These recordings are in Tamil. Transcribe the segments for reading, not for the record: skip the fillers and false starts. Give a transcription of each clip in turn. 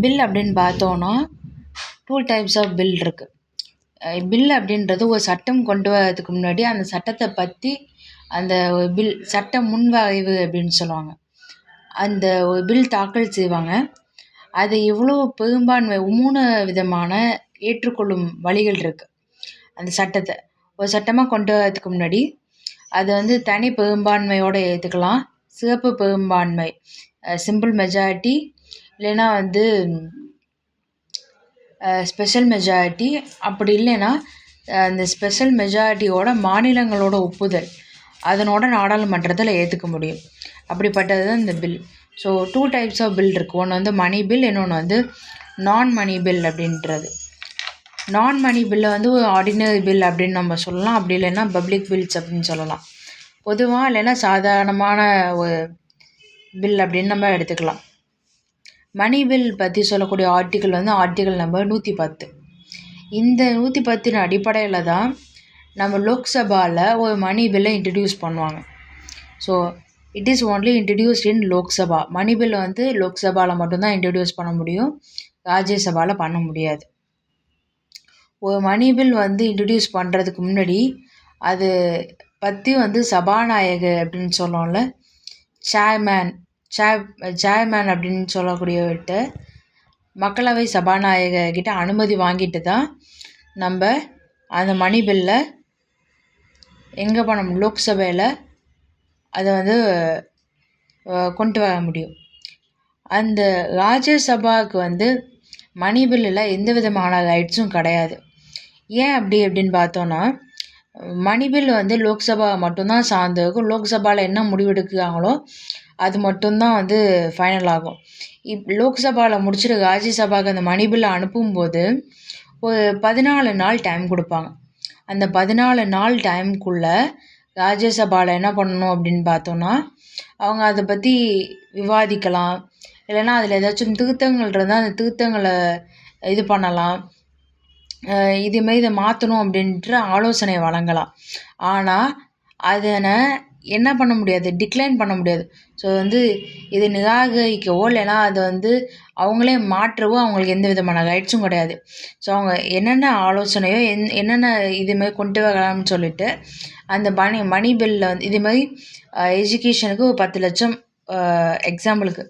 பில் அப்படின்னு பார்த்தோன்னா 2 டைப்ஸ் ஆஃப் பில் இருக்குது. பில் அப்படின்றது ஒரு சட்டம் கொண்டு வரதுக்கு முன்னாடி அந்த சட்டத்தை பற்றி அந்த ஒரு பில் சட்ட முன்வரைவு அப்படின்னு சொல்லுவாங்க. அந்த ஒரு பில் தாக்கல் செய்வாங்க. அது எவ்வளோ பெரும்பான்மை 3 விதமான ஏற்றுக்கொள்ளும் வழிகள் இருக்குது. அந்த சட்டத்தை ஒரு சட்டமாக கொண்டு வரதுக்கு முன்னாடி அதை வந்து தனி பெரும்பான்மையோடு ஏற்றுக்கலாம், சிறப்பு பெரும்பான்மை சிம்பிள் மெஜாரிட்டி, இல்லைன்னா வந்து ஸ்பெஷல் மெஜாரிட்டி. அப்படி இல்லைன்னா அந்த ஸ்பெஷல் மெஜாரிட்டியோட மாநிலங்களோட ஒப்புதல் அதனோட நாடாளுமன்றத்தில் ஏற்றுக்க முடியும். அப்படிப்பட்டது தான் இந்த bill. So 2 types of bill இருக்குது. ஒன்று வந்து மணி பில், இன்னொன்று வந்து நான் மணி பில் அப்படின்றது. நான் மணி பில்லை வந்து ஒரு ஆர்டினரி பில் அப்படின்னு நம்ம சொல்லலாம். அப்படி இல்லைன்னா பப்ளிக் பில்ஸ் அப்படின்னு சொல்லலாம். பொதுவாக இல்லைன்னா சாதாரணமான ஒரு பில் அப்படின்னு நம்ம எடுத்துக்கலாம். மணி பில் பற்றி சொல்லக்கூடிய ஆர்டிக்கிள் வந்து ஆர்டிக்கிள் நம்பர் 110. இந்த 110 அடிப்படையில் தான் நம்ம லோக்சபாவில் ஒரு மணி பில்லை இன்ட்ரடியூஸ் பண்ணுவாங்க. So it is only introduced in Lok Sabha. Money பில்லை வந்து லோக்சபாவில் மட்டும்தான் இன்ட்ரடியூஸ் பண்ண முடியும், ராஜ்யசபாவில் பண்ண முடியாது. ஒரு மணி பில் வந்து இன்ட்ரடியூஸ் பண்ணுறதுக்கு முன்னாடி அது பற்றி வந்து சபாநாயகர் அப்படின்னு சொல்லுவோம்ல, சேர்மேன் அப்படின்னு சொல்லக்கூடியவர்கிட்ட மக்களவை சபாநாயகர்கிட்ட அனுமதி வாங்கிட்டு தான் நம்ம அந்த மணி பில்லை எங்கே பண்ண லோக்சபையில் அதை வந்து கொண்டு வர முடியும். அந்த ராஜ்யசபாவுக்கு வந்து மணி பில்லில் எந்த விதமான ரைட்ஸும் கிடையாது. ஏன் அப்படின்னு பார்த்தோன்னா, மணி பில் வந்து லோக்சபா மட்டும்தான் சார்ந்து இருக்கும். லோக்சபாவில் என்ன முடிவெடுக்கிறாங்களோ அது மட்டும்தான் வந்து ஃபைனல் ஆகும். லோக்சபாவில் முடிச்சுட்டு ராஜ்யசபாவுக்கு அந்த மணி பில்லை அனுப்பும்போது ஒரு 14 நாள் டைம் கொடுப்பாங்க. அந்த 14 நாள் டைமுக்குள்ளே ராஜ்யசபாவில் என்ன பண்ணணும் அப்படின்னு பார்த்தோன்னா, அவங்க அதை பற்றி விவாதிக்கலாம், இல்லைன்னா அதில் ஏதாச்சும் திருத்தங்கள் இருந்தால் அந்த திருத்தங்களை இது பண்ணலாம், இதுமாரி இதை மாற்றணும் அப்படின்ற ஆலோசனை வழங்கலாம். ஆனால் அதனை என்ன பண்ண முடியாது, டிக்ளைன் பண்ண முடியாது. ஸோ வந்து இதை நிராகரிக்கவோ இல்லைன்னா அதை வந்து அவங்களே மாற்றவோ அவங்களுக்கு எந்த விதமான ரைட்ஸும் கிடையாது. ஸோ அவங்க என்னென்ன ஆலோசனையோ என்னென்ன இதுமாரி கொண்டு வரலாம்னு சொல்லிட்டு அந்த மணி பில்லில் வந்து இதுமாதிரி எஜுகேஷனுக்கு ஒரு 10 லட்சம் எக்ஸாம்பிளுக்கு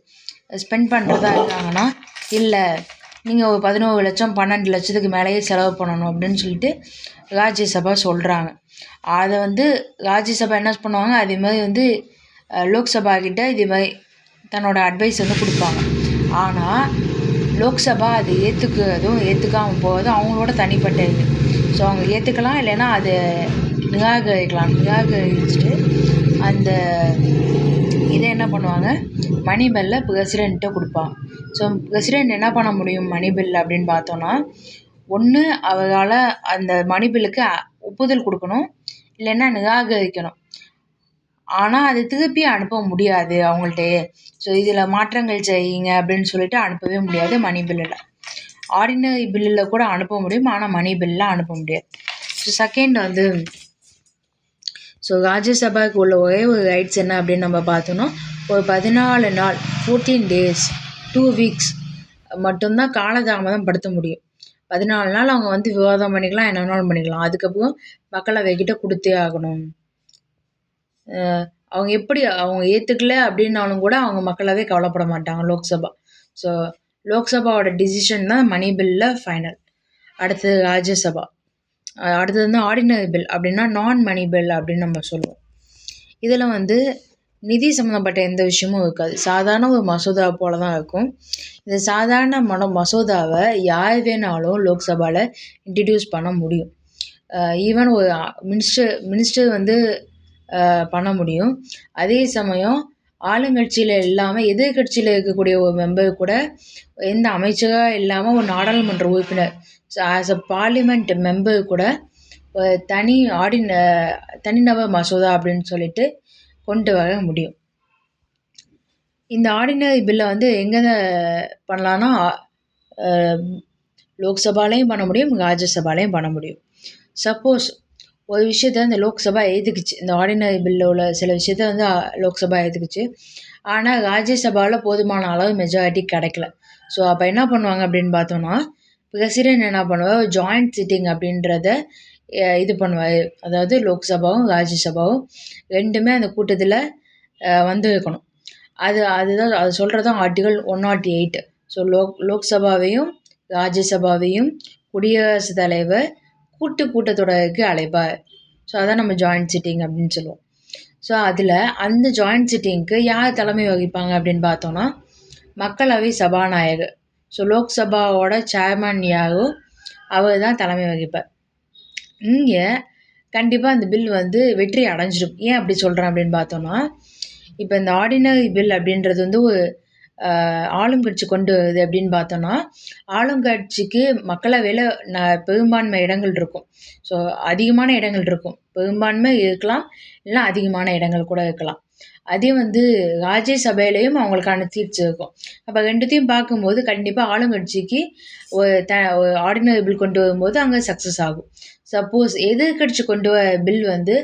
ஸ்பெண்ட் பண்ணுறதா இருக்காங்கன்னா, இல்லை நீங்கள் ஒரு 11 லட்சம் 12 லட்சத்துக்கு மேலேயே செலவு பண்ணணும் அப்படின்னு சொல்லிட்டு ராஜ்யசபா சொல்கிறாங்க. அதை வந்து ராஜ்யசபா என்ன பண்ணுவாங்க, அதேமாதிரி வந்து லோக்சபா கிட்ட இதுமாதிரி தன்னோட அட்வைஸ் வந்து கொடுப்பாங்க. ஆனால் லோக்சபா அது ஏற்றுக்கிறதும் ஏற்றுக்காமல் போகிறதும் அவங்களோட தனிப்பட்ட இது. ஸோ அவங்க ஏற்றுக்கலாம், இல்லைன்னா அதை நிராகரிச்சுட்டு அந்த இதை என்ன பண்ணுவாங்க, மணி பில்லை பிரசிடெண்ட்டை கொடுப்பாங்க. ஸோ பிரசிடெண்ட் என்ன பண்ண முடியும் மணி பில் அப்படின்னு பார்த்தோன்னா, ஒன்று அவரால் அந்த மணி பில்லுக்கு ஒப்புதல் கொடுக்கணும், இல்லைன்னா நிராகரிக்கணும். ஆனால் அது திருப்பி அனுப்ப முடியாது அவங்கள்ட்டே. ஸோ இதில் மாற்றங்கள் செய்யுங்க அப்படின்னு சொல்லிட்டு அனுப்பவே முடியாது மணி பில்லில். ஆர்டினரி பில்லில் கூட அனுப்ப முடியும், ஆனால் மணி பில்லில் அனுப்ப முடியாது. ஸோ செகண்ட் வந்து ராஜ்யசபாவுக்கு உள்ள ஒரே ஒரு ரைட்ஸ் என்ன அப்படின்னு நம்ம பார்த்தோன்னா, ஒரு 14 நாள் 14 days 2 weeks மட்டும்தான் காலதாமதம் படுத்த முடியும். 14 நாள் அவங்க வந்து விவாதம் பண்ணிக்கலாம், என்ன வேணாலும் பண்ணிக்கலாம். அதுக்கப்புறம் மக்களவைக்கிட்ட கொடுத்தே ஆகணும். அவங்க எப்படி அவங்க ஏற்றுக்கல அப்படின்னாலும் கூட அவங்க மக்களவை கவலைப்பட மாட்டாங்க, லோக்சபா. ஸோ லோக்சபாவோட டிசிஷன் தான் மணி பில்லில் ஃபைனல். அடுத்தது ராஜ்யசபா. அடுத்தது வந்து ஆர்டினரி பில் அப்படின்னா நான் மணி பில் அப்படின்னு நம்ம சொல்லுவோம். இதில் வந்து நிதி சம்மந்தப்பட்ட எந்த விஷயமும் இருக்காது, சாதாரண ஒரு மசோதா போல தான் இருக்கும். இந்த சாதாரண மசோதாவை யார் வேணாலும் லோக்சபாவில் இன்ட்ரடியூஸ் பண்ண முடியும். ஈவன் ஒரு மினிஸ்டர் வந்து பண்ண முடியும். அதே சமயம் ஆளுங்கட்சியில் இல்லாமல் எதிர்கட்சியில் இருக்கக்கூடிய ஒரு மெம்பர் கூட, எந்த அமைச்சராக இல்லாமல் ஒரு நாடாளுமன்ற உறுப்பினர் ஆஸ் அ பார்லிமெண்ட் மெம்பர் கூட தனிநபர் மசோதா அப்படின்னு சொல்லிட்டு கொண்டு வர முடியும். இந்த ஆர்டினரி பில்லை வந்து எங்கே பண்ணலான்னா, லோக்சபாலையும் பண்ண முடியும், ராஜ்யசபாலையும் பண்ண முடியும். சப்போஸ் ஒரு விஷயத்த இந்த லோக்சபா ஏற்றுக்குச்சு, இந்த ஆர்டினரி பில்லில் உள்ள சில விஷயத்த வந்து லோக்சபா ஏற்றுக்குச்சு, ஆனால் ராஜ்யசபாவில் போதுமான அளவு மெஜாரிட்டி கிடைக்கல. ஸோ அப்போ என்ன பண்ணுவாங்க அப்படின்னு பார்த்தோன்னா, பிரசிடென்ட் என்ன பண்ணுவார், ஜாயிண்ட் சிட்டிங் அப்படின்றத இது பண்ணுவார். அதாவது லோக்சபாவும் ராஜ்யசபாவும் ரெண்டுமே அந்த கூட்டத்தில் வந்து இருக்கணும். அதுதான் அது சொல்கிறது தான் ஆர்டிகல் 108. ஸோ லோக்சபாவையும் ராஜ்யசபாவையும் குடியரசுத் தலைவர் கூட்டத்தொடருக்கு அழைப்பார். ஸோ அதான் நம்ம ஜாயிண்ட் சிட்டிங் அப்படின்னு சொல்லுவோம். ஸோ அதில் அந்த ஜாயிண்ட் சிட்டிங்க்கு யார் தலைமை வகிப்பாங்க அப்படின்னு பார்த்தோன்னா, மக்களவை சபாநாயகர். ஸோ லோக்சபாவோட சேர்மன் யாரோ அவர் தான் தலைமை வகிப்பார். இங்கே கண்டிப்பாக அந்த பில் வந்து வெற்றி அடைஞ்சிடும். ஏன் அப்படி சொல்கிறேன் அப்படின்னு பார்த்தோன்னா, இப்போ இந்த ஆர்டினரி பில் அப்படின்றது வந்து ஒரு ஆளும் கட்சி கொண்டு வருது அப்படின்னு பார்த்தோன்னா, ஆளுங்கட்சிக்கு மக்களவையில் பெரும்பான்மை இடங்கள் இருக்கும். ஸோ அதிகமான இடங்கள் இருக்கும். பெரும்பான்மை இருக்கலாம், இல்லைனா அதிகமான இடங்கள் கூட இருக்கலாம். அதே வந்து ராஜ்யசபையிலையும் அவங்களுக்கான சீட்ஸ் இருக்கும். அப்போ ரெண்டுத்தையும் பார்க்கும்போது கண்டிப்பாக ஆளுங்கட்சிக்கு ஒரு ஆர்டினரி பில் கொண்டு வரும்போது அங்கே சக்ஸஸ் ஆகும். சப்போஸ் எதிர்கட்சி கொண்டு வர பில் வந்து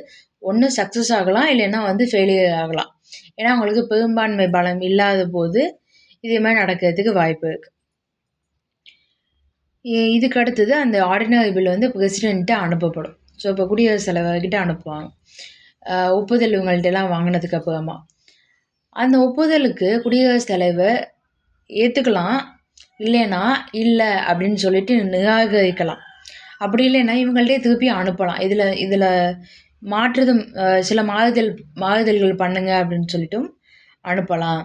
ஒன்று சக்ஸஸ் ஆகலாம், இல்லைன்னா வந்து ஃபெயிலியர் ஆகலாம். ஏன்னா அவங்களுக்கு பெரும்பான்மை பலம் இல்லாத போது இதே மாதிரி நடக்கிறதுக்கு வாய்ப்பு இருக்குது. இதுக்கு அடுத்தது அந்த ஆர்டினரி பில் வந்து பிரசிடென்ட்டு அனுப்பப்படும். ஸோ இப்போ குடியரசுத் தலைவர்கிட்ட அனுப்புவாங்க, ஒப்புதல் இவங்கள்ட்டெல்லாம் வாங்கினதுக்கு அப்புறமா. அந்த ஒப்புதலுக்கு குடியரசுத் தலைவர் ஏற்றுக்கலாம், இல்லைன்னா இல்லை அப்படின்னு சொல்லிட்டு நிராகரிக்கலாம். அப்படி இல்லைன்னா இவங்கள்ட்டே திருப்பி அனுப்பலாம். இதில் மாற்றுதும் சில மாறுதல்கள் பண்ணுங்க அப்படின்னு சொல்லிட்டும் அனுப்பலாம்.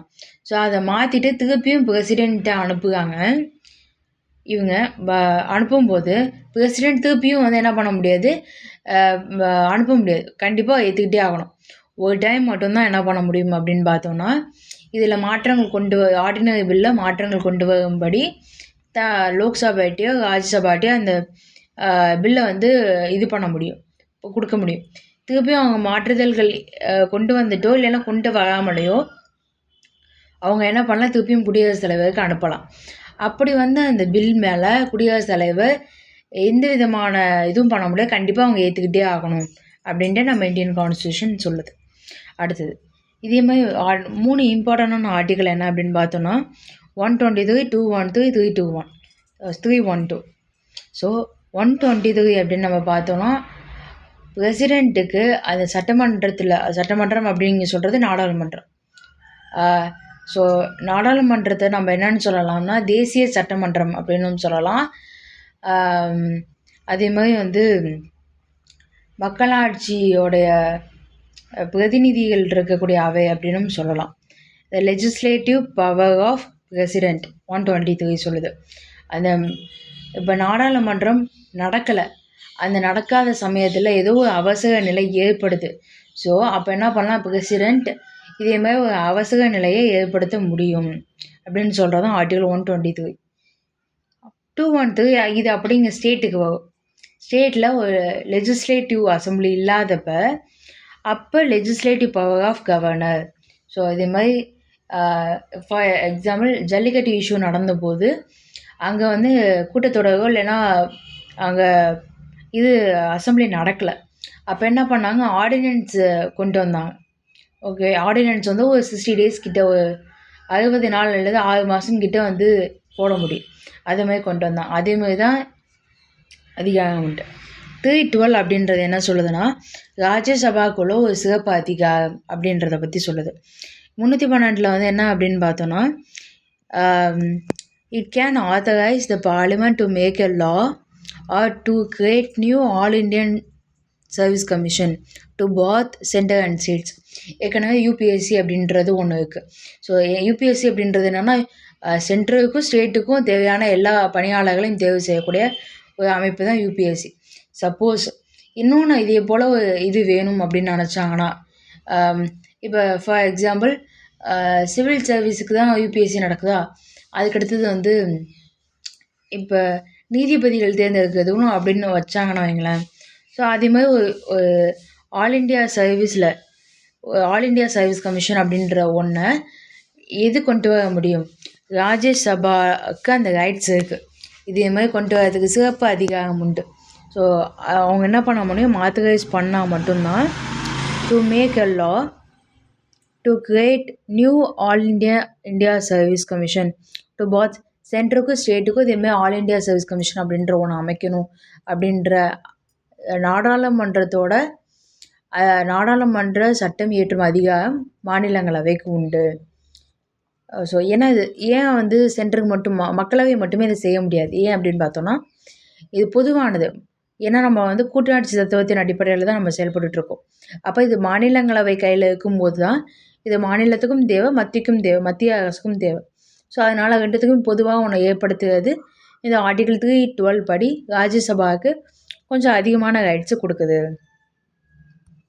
ஸோ அதை மாற்றிட்டு திருப்பியும் பிரசிடென்ட்டை அனுப்புகிறாங்க. இவங்க அனுப்பும்போது பிரசிடென்ட் திருப்பியும் வந்து என்ன பண்ண முடியாது, அனுப்ப முடியாது. கண்டிப்பாக ஏற்றுக்கிட்டே ஆகணும். ஒரு டைம் மட்டும்தான் என்ன பண்ண முடியும் அப்படின்னு பார்த்தோன்னா, இதில் மாற்றங்கள் ஆர்டினரி பில்லில் மாற்றங்கள் கொண்டு வரும்படி லோக்சபாட்டையோ ராஜ்யசபாட்டையோ அந்த பில்லை வந்து இது பண்ண முடியும், கொடுக்க முடியும். திருப்பியும் அவங்க மாற்றுதல்கள் கொண்டு வந்துட்டோ இல்லைன்னா கொண்டு வராமலையோ அவங்க என்ன பண்ணலாம், திருப்பியும் குடியரசுத் தலைவருக்கு அனுப்பலாம். அப்படி வந்து அந்த பில் மேலே குடியரசுத் தலைவர் எந்த விதமான இதுவும் பண்ண முடியாது, கண்டிப்பாக அவங்க ஏற்றுக்கிட்டே ஆகணும் அப்படின்ட்டு நம்ம இந்தியன் கான்ஸ்டியூஷன் சொல்லுது. அடுத்தது இதே மாதிரி 3 இம்பார்ட்டண்டான ஆர்டிகல் என்ன அப்படின்னு பார்த்தோன்னா, 123, 213, 321, 312. ஸோ 123 அப்படின்னு நம்ம பார்த்தோன்னா, பிரசிடெண்ட்டுக்கு அந்த சட்டமன்றம் அப்படிங்க சொல்கிறது நாடாளுமன்றம். ஸோ நாடாளுமன்றத்தை நம்ம என்னென்னு சொல்லலாம்னா தேசிய சட்டமன்றம் அப்படின்னு சொல்லலாம். அதே மாதிரி வந்து மக்களாட்சியோடைய பிரதிநிதிகள் இருக்கக்கூடிய அவை அப்படின்னு சொல்லலாம். The legislative power of president 123 சொல்லுது. அந்த இப்போ நாடாளுமன்றம் நடக்கலை, அந்த நடக்காத சமயத்தில் ஏதோ ஒரு அவசர நிலை ஏற்படுது. ஸோ அப்போ என்ன பண்ணலாம், பிரசிடெண்ட் இதே மாதிரி ஒரு அவசர நிலையை ஏற்படுத்த முடியும் அப்படின்னு சொல்கிறதான் ஆர்டிகல் 123. 213 இது அப்படிங்க ஸ்டேட்டுக்கு வரும். ஸ்டேட்டில் ஒரு லெஜிஸ்லேட்டிவ் அசம்பிளி இல்லாதப்ப அப்போ legislative power of governor. So இதே மாதிரி ஃபார் எக்ஸாம்பிள் ஜல்லிக்கட்டு இஷ்யூ நடந்தபோது அங்கே வந்து கூட்டத்தொடரோ இல்லைன்னா அங்கே இது அசம்பிளி நடக்கலை. அப்போ என்ன பண்ணாங்க, ஆர்டினன்ஸ் கொண்டு வந்தாங்க. ஓகே, ஆர்டினன்ஸ் வந்து ஒரு 60 days கிட்ட, ஒரு 60 நாள் அல்லது 6 மாதம் கிட்ட வந்து போட முடியும். அதே மாதிரி கொண்டு வந்தாங்க. அதே மாதிரி தான் அதிகாரம் உண்டு. 312 அப்படின்றது என்ன சொல்லுதுன்னா, ராஜ்யசபாக்குள்ள ஒரு சிறப்பு அதிகாரம் அப்படின்றத பற்றி சொல்லுது. 312 வந்து என்ன அப்படின்னு பார்த்தோன்னா, it can authorise the parliament to make a law or to create new all Indian service commission to both centre and states. ஏற்கனவே யூபிஎஸ்சி அப்படின்றது ஒன்று இருக்குது. ஸோ யூபிஎஸ்சி அப்படின்றது என்னென்னா, சென்ட்ரலுக்கும் ஸ்டேட்டுக்கும் தேவையான எல்லா பணியாளர்களையும் தேர்வு செய்யக்கூடிய ஒரு அமைப்பு தான் யூபிஎஸ்சி. சப்போஸ் இன்னொன்று இதே போல் ஒரு இது வேணும் அப்படின்னு நினச்சாங்கன்னா, இப்போ ஃபார் எக்ஸாம்பிள் சிவில் சர்வீஸுக்கு தான் யூபிஎஸ்சி நடக்குதா, அதுக்கடுத்தது வந்து இப்போ நீதிபதிகள் தேர்ந்தெடுக்கிறதுக்கும் அப்படின்னு வச்சாங்கன்னா வைங்களேன். ஸோ அதே மாதிரி ஒரு ஆல் இண்டியா சர்வீஸ் கமிஷன் அப்படின்ற ஒன்றை எது கொண்டு வர முடியும், ராஜ்யசபாவுக்கு அந்த ரைட்ஸ் இருக்குது. இதே மாதிரி கொண்டு வரதுக்கு சிறப்பு அதிகாரம் உண்டு. ஸோ அவங்க என்ன பண்ண முடியும், ஆத்தரைஸ் பண்ணால் மட்டும்தான் to make a law to create new all India service commission to both சென்ட்ருக்கும் ஸ்டேட்டுக்கும் இதேமாதிரி ஆல் இண்டியா சர்வீஸ் கமிஷன் அப்படின்ற ஒன்று அமைக்கணும் அப்படின்ற நாடாளுமன்றத்தோட நாடாளுமன்ற சட்டம் இயற்றும் அதிகாரம் மாநிலங்களவைக்கு உண்டு. ஸோ ஏன்னா இது ஏன் வந்து சென்ட்ருக்கு மட்டும் மக்களவை மட்டுமே இதை செய்ய முடியாது, ஏன் அப்படின்னு பார்த்தோன்னா இது பொதுவானது. ஏன்னா நம்ம வந்து கூட்டாட்சி தத்துவத்தின் அடிப்படையில் தான் நம்ம செயல்பட்டுருக்கோம். அப்போ இது மாநிலங்களவை கையில் இருக்கும்போது தான் இது மாநிலத்துக்கும் தேவை, மத்திய அரசுக்கும் தேவை. ஸோ அதனால் ரெண்டுத்துக்கும் பொதுவாக ஒன்று ஏற்படுத்துவது இந்த ஆர்டிகிள் 312 படி ராஜ்யசபாவுக்கு கொஞ்சம் அதிகமான ரைட்ஸு கொடுக்குது.